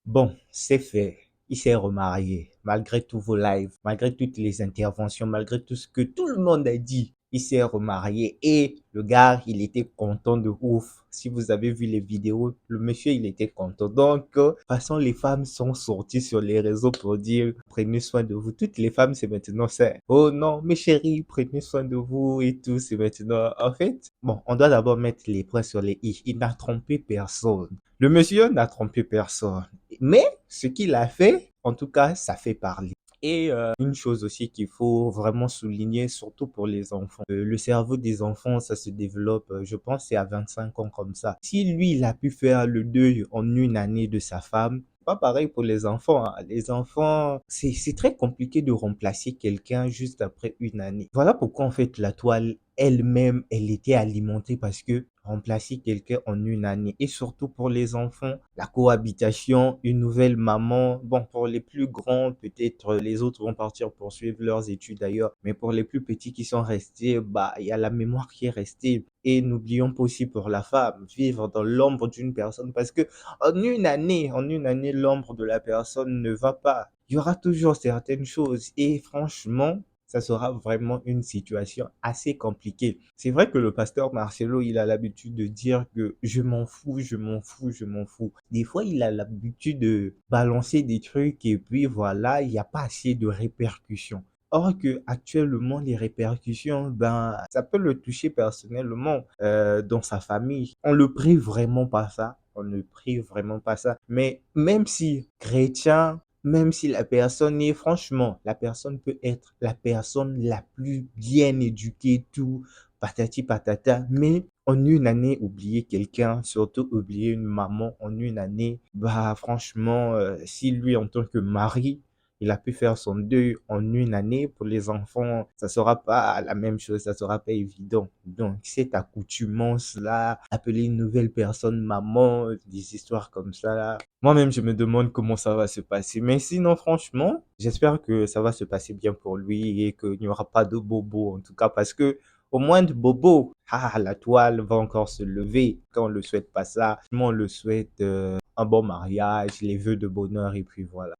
Bon, c'est fait. Il s'est remarié. Malgré tous vos lives, malgré toutes les interventions, malgré tout ce que tout le monde a dit, il s'est remarié et le gars, il était content de ouf. Si vous avez vu les vidéos, le monsieur, il était content. Donc, de toute façon, les femmes sont sorties sur les réseaux pour dire prenez soin de vous. Toutes les femmes, c'est maintenant ça. Oh non, mes chéris, prenez soin de vous et tout. C'est maintenant. En fait, bon, on doit d'abord mettre les points sur les i. Il n'a trompé personne. Le monsieur n'a trompé personne. Mais ce qu'il a fait, en tout cas, ça fait parler. Et une chose aussi qu'il faut vraiment souligner, surtout pour les enfants, le cerveau des enfants, ça se développe, je pense, c'est à 25 ans comme ça. Si lui, il a pu faire le deuil en une année de sa femme, pas pareil pour les enfants, hein. Les enfants, c'est très compliqué de remplacer quelqu'un juste après une année. Voilà pourquoi en fait la toile elle-même, elle était alimentée parce que remplacer quelqu'un en une année et surtout pour les enfants, la cohabitation, une nouvelle maman, bon pour les plus grands, peut-être les autres vont partir poursuivre leurs études ailleurs, mais pour les plus petits qui sont restés, bah il y a la mémoire qui est restée. Et n'oublions pas aussi pour la femme, vivre dans l'ombre d'une personne parce que en une année, l'ombre de la personne ne va pas. Il y aura toujours certaines choses et franchement, ça sera vraiment une situation assez compliquée. C'est vrai que le pasteur Marcelo, il a l'habitude de dire que je m'en fous, je m'en fous, je m'en fous. Des fois, il a l'habitude de balancer des trucs et puis voilà, il n'y a pas assez de répercussions. Or que actuellement les répercussions, ben ça peut le toucher personnellement dans sa famille. On le prie vraiment pas ça. On ne prie vraiment pas ça. Mais même si chrétien, même si la personne est, franchement, la personne peut être la personne la plus bien éduquée, tout, patati patata, mais en une année, oublier quelqu'un, surtout oublier une maman en une année, bah franchement, si lui en tant que mari, il a pu faire son deuil en une année pour les enfants, ça sera pas la même chose, ça sera pas évident. Donc, cette accoutumance-là, appeler une nouvelle personne maman, des histoires comme ça, là. Moi-même, je me demande comment ça va se passer. Mais sinon, franchement, j'espère que ça va se passer bien pour lui et qu'il n'y aura pas de bobo, en tout cas, parce que au moins de bobo, la toile va encore se lever quand on le souhaite pas ça. Moi, on le souhaite un bon mariage, les vœux de bonheur et puis voilà.